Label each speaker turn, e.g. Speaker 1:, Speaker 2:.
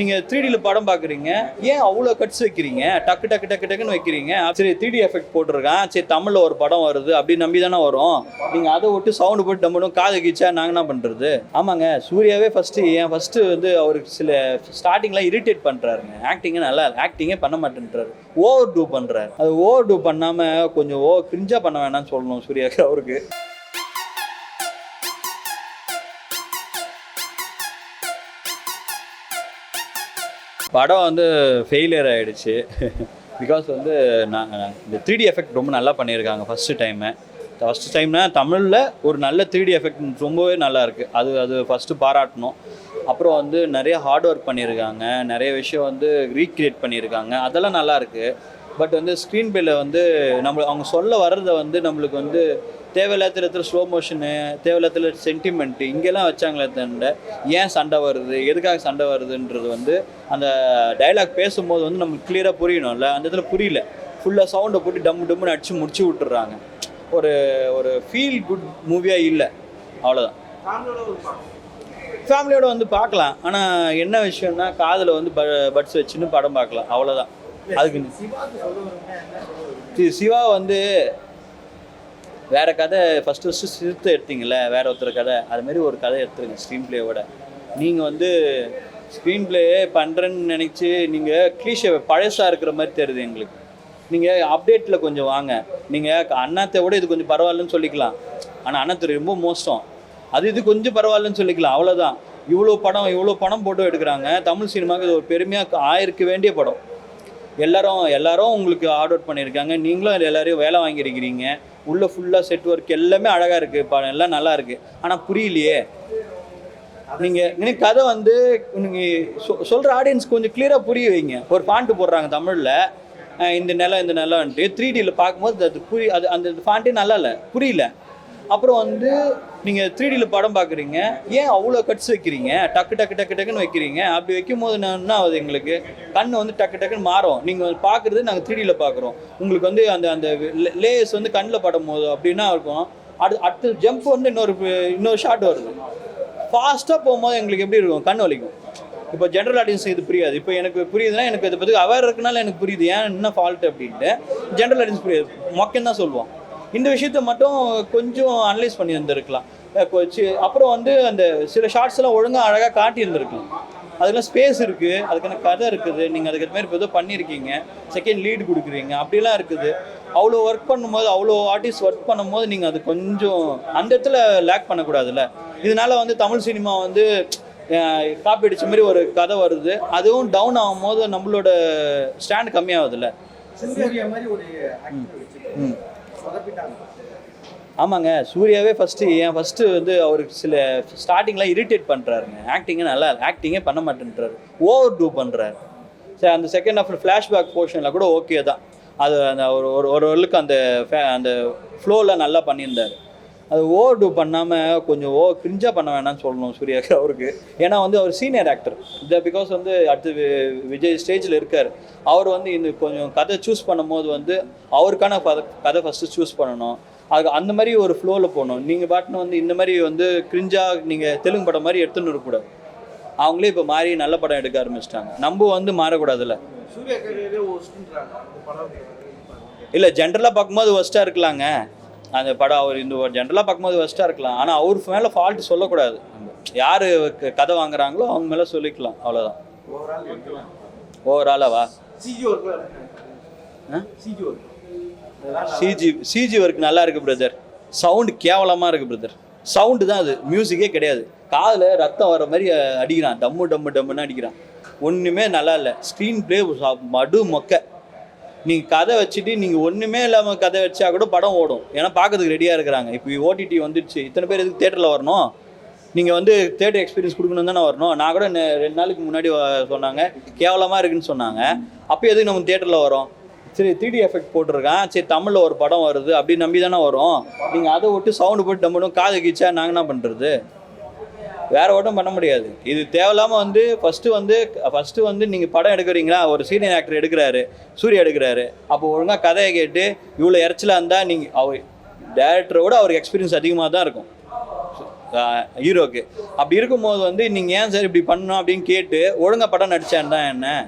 Speaker 1: நீங்க 3Dல படம் பாக்குறீங்க, ஏன் அவ்வளோ கட்ஸ் வைக்கிறீங்க? டக்கு டக்கு டக்கு டக்குன்னு வைக்கிறீங்க. சரி 3D எஃபெக்ட் போட்டிருக்கான், சரி தமிழ்ல ஒரு படம் வருது அப்படின்னு நம்பி தானே வரும். நீங்க அதை விட்டு சவுண்டு போட்டு டம்முன்னு காது கீச்சா நாங்க என்ன பண்றது? ஆமாங்க, சூர்யாவே ஃபர்ஸ்ட் வந்து அவருக்கு சில ஸ்டார்டிங்லாம் இரிட்டேட் பண்றாருங்க. ஆக்டிங்கே பண்ண மாட்டேன்றாரு. ஓவர் டூ பண்றாரு. அது ஓவர் டூ பண்ணாம கொஞ்சம் கிரிஞ்சா பண்ண வேணாம்னு சொல்லணும் சூர்யாக்கு அவருக்கு. படம் வந்து ஃபெயிலியர் ஆகிடுச்சு. பிகாஸ் வந்து நான் இந்த 3D எஃபெக்ட் ரொம்ப நல்லா பண்ணியிருக்காங்க ஃபஸ்ட்டு டைம்னா தமிழில் ஒரு நல்ல 3D எஃபெக்ட் ரொம்பவே நல்லா இருக்குது. அது ஃபஸ்ட்டு பாராட்டணும். அப்புறம் வந்து நிறைய ஹார்ட் ஒர்க் பண்ணியிருக்காங்க, நிறைய விஷயம் வந்து ரீக்ரியேட் பண்ணியிருக்காங்க, அதெல்லாம் நல்லா இருக்குது. பட் வந்து ஸ்க்ரீன் பிளேல வந்து அவங்க சொல்ல வர்றதை வந்து நம்மளுக்கு வந்து தேவையில்லாத இடத்துல ஸ்லோ மோஷனு, தேவையில்லாத சென்டிமெண்ட்டு இங்கெல்லாம் வச்சாங்களே தவிர ஏன் சண்டை வருது, எதுக்காக சண்டை வருதுன்றது வந்து அந்த டைலாக் பேசும்போது வந்து நம்மளுக்கு கிளியராக புரியணும்ல, அந்த இடத்துல புரியல. ஃபுல்லாக சவுண்டை போட்டு டம்முன்னு அடித்து முடிச்சு விட்டுறாங்க. ஒரு ஃபீல் குட் மூவியாக இல்லை, அவ்வளோதான். ஃபேமிலியோட வந்து பார்க்கலாம். ஆனால் என்ன விஷயம்னா காதில் வந்து பட்ஸ் வச்சுன்னு படம் பார்க்கலாம், அவ்வளோதான். அதுக்கு சிவா வந்து வேறு கதை ஃபஸ்ட்டு சிறுத்தை எடுத்தீங்களே, வேற ஒருத்தர் கதை, அதுமாரி ஒரு கதை எடுத்துருங்க ஸ்க்ரீன் பிளேயோட. நீங்கள் வந்து ஸ்க்ரீன் பிளே பண்ணுறேன்னு நினச்சி நீங்கள் கிளீஷே பழசாக இருக்கிற மாதிரி தெரியுது எங்களுக்கு. நீங்கள் அப்டேட்டில் கொஞ்சம் வாங்க. நீங்கள் அண்ணாத்தை விட இது கொஞ்சம் பரவாயில்லன்னு சொல்லிக்கலாம், ஆனால் அண்ணாத்து ரொம்ப மோசம். இது கொஞ்சம் பரவாயில்லன்னு சொல்லிக்கலாம், அவ்வளோதான். இவ்வளோ பணம் போட்டு எடுக்கிறாங்க. தமிழ் சினிமாவுக்கு இது ஒரு பெருமையாக ஆயிருக்க வேண்டிய படம். எல்லாரும் உங்களுக்கு ஆர்டர் பண்ணியிருக்காங்க, நீங்களும் எல்லாரையும் வேலை வாங்கியிருக்கிறீங்க. உள்ளே ஃபுல்லாக செட் ஒர்க் எல்லாமே அழகாக இருக்குது, படம் எல்லாம் நல்லா இருக்குது. ஆனால் புரியலையே. நீங்கள் கதை வந்து நீங்கள் சொல்கிற ஆடியன்ஸ் கொஞ்சம் கிளியராக புரிய வைங்க. ஒரு ஃபாண்ட்டு போடுறாங்க தமிழில், இந்த நிலம்ன்ட்டு 3Dயில் பார்க்கும்போது அது அந்த ஃபாண்ட்டே நல்லா இல்லை, புரியல. அப்புறம் வந்து நீங்கள் 3Dயில் படம் பார்க்குறீங்க, ஏன் அவ்வளோ கட்ஸ் வைக்கிறீங்க? டக்கு டக்கு டக்கு டக்குன்னு வைக்கிறீங்க. அப்படி வைக்கும் போது என்ன ஆகுது, எங்களுக்கு கண் வந்து டக்கு டக்குன்னு மாறும். நீங்கள் பார்க்குறது நாங்கள் 3Dயில் பார்க்குறோம். உங்களுக்கு வந்து அந்த லேயர்ஸ் வந்து கண்ணில் படும் போது அப்படின்னா இருக்கும். அடுத்து ஜம்ப் வந்து இன்னொரு ஷாட் வருது. ஃபாஸ்ட்டாக போகும்போது எங்களுக்கு எப்படி இருக்கும், கண் வலிக்கும். இப்போ ஜென்ரல் ஆடியன்ஸ் இது புரியாது. இப்போ எனக்கு புரியுதுன்னா, எனக்கு இதை பற்றி அவேர் இருக்குனால எனக்கு புரியுது ஏன் என்ன ஃபால்ட் அப்படின்ட்டு. ஜென்ரல் ஆடியன்ஸ் புரியாது, மொக்கன்னு தான் சொல்லுவோம். இந்த விஷயத்த மட்டும் கொஞ்சம் அனலைஸ் பண்ணி இருந்திருக்கலாம். அப்புறம் வந்து அந்த சில ஷார்ட்ஸ்லாம் ஒழுங்காக அழகாக காட்டி இருந்திருக்கலாம். அதெல்லாம் ஸ்பேஸ் இருக்குது, அதுக்கான கதை இருக்குது, நீங்கள் அதுக்கு மாதிரி இப்போ ஏதோ பண்ணியிருக்கீங்க, செகண்ட் லீடு கொடுக்குறீங்க, அப்படிலாம் இருக்குது. அவ்வளோ ஒர்க் பண்ணும்போது, அவ்வளோ ஆர்டிஸ்ட் ஒர்க் பண்ணும்போது நீங்கள் அது கொஞ்சம் அந்த இடத்துல லேக் பண்ணக்கூடாதுல்ல. இதனால் வந்து தமிழ் சினிமா வந்து காப்பி அடித்த மாதிரி ஒரு கதை வருது. அதுவும் டவுன் ஆகும்போது நம்மளோட ஸ்டாண்ட் கம்மியாகுதுல்ல. ஆமாங்க, சூர்யாவே ஃபஸ்ட்டு வந்து அவருக்கு சில ஸ்டார்டிங்லாம் இரிட்டேட் பண்ணுறாருங்க. ஆக்டிங்கே பண்ண மாட்டேன்றாரு, ஓவர் டூ பண்ணுறாரு. சரி, அந்த செகண்ட் ஆஃப் ஃப்ளாஷ்பேக் போர்ஷனில் கூட ஓகே தான். அது அந்த ஒரு அந்த ஃப்ளோவில் நல்லா பண்ணியிருந்தார். அது ஓவர் டூ பண்ணாமல் கொஞ்சம் கிரிஞ்சாக பண்ண வேணாம்னு சொல்லணும் சூர்யாவுக்கு அவருக்கு. ஏன்னா வந்து அவர் சீனியர் ஆக்டர் பிகாஸ் வந்து அடுத்து விஜய் ஸ்டேஜில் இருக்கார். அவர் வந்து இந்த கொஞ்சம் கதை சூஸ் பண்ணும்போது வந்து அவருக்கான கதை ஃபஸ்ட்டு சூஸ் பண்ணணும். அந்த மாதிரி ஒரு ஃப்ளோவில் போகணும். நீங்கள் பாட்டுன்னு வந்து இந்த மாதிரி வந்து கிரிஞ்சாக நீங்கள் தெலுங்கு படம் மாதிரி எடுத்துன்னு இருக்கக்கூடாது. அவங்களே இப்போ மாறி நல்ல படம் எடுக்க ஆரம்பிச்சிட்டாங்க. நம்ம வந்து மாறக்கூடாதுல்ல. இல்லை, ஜென்ரலாக பார்க்கும்போது ஒஸ்ட்டாக இருக்கலாங்க அந்த படம். அவர் இந்த ஜென்ரலாக பார்க்கும்போது ஒஸ்ட்டாக இருக்கலாம், ஆனால் அவர் மேலே ஃபால்ட் சொல்லக்கூடாது. யார் கதை வாங்குறாங்களோ அவங்க மேலே சொல்லிக்கலாம், அவ்வளோதான். ஓவராலாவா சிஜி ஒர்க் நல்லா இருக்குது பிரதர். சவுண்டு கேவலமாக இருக்குது பிரதர். சவுண்டு தான், அது மியூசிக்கே கிடையாது. காதில் ரத்தம் வர மாதிரி அடிக்கிறான், டம்முன்னு அடிக்கிறான். ஒன்றுமே நல்லா இல்லை. ஸ்க்ரீன் பிளே மடு மொக்க. நீங்கள் கதை வச்சுட்டு நீங்கள் ஒன்றுமே இல்லாமல் கதை வச்சா கூட படம் ஓடும், ஏன்னா பார்க்கறதுக்கு ரெடியாக இருக்கிறாங்க. இப்போ ஓடிடி வந்துடுச்சு, இத்தனை பேர் எதுக்கு தேட்டரில் வரணும்? நீங்கள் வந்து தேட்டர் எக்ஸ்பீரியன்ஸ் கொடுக்கணும் தானே வரணும். நான் கூட 2 நாளுக்கு முன்னாடி சொன்னாங்க கேவலமாக இருக்குதுன்னு சொன்னாங்க. அப்போ எதுக்கு நம்ம தேட்டரில் வரோம்? சரி 3D எஃபெக்ட் போட்டிருக்கான், சரி தமிழில் ஒரு படம் வருது அப்படின்னு நம்பி தானே வரும். நீங்கள் அதை விட்டு சவுண்டு போட்டு டம்முன்னு காது கீச்சா நாங்கள் என்ன பண்ணுறது? வேறு ஒன்றும் பண்ண முடியாது. இது தேவையில்லாமல் வந்து ஃபஸ்ட்டு வந்து நீங்கள் படம் எடுக்கிறீங்களா, ஒரு சீனியர் ஆக்டர் எடுக்கிறாரு, சூர்யா எடுக்கிறாரு. அப்போ ஒழுங்காக கதையை கேட்டு இவ்வளோ இறைச்சலாக இருந்தால் அவர் டேரக்டரோட அவருக்கு எக்ஸ்பீரியன்ஸ் அதிகமாக தான் இருக்கும். ஹீரோக்கு. அப்படி இருக்கும்போது வந்து நீங்கள் ஏன் சார் இப்படி பண்ணணும் அப்படின்னு கேட்டு ஒழுங்கா படம் நடிச்சேன் தான் என்ன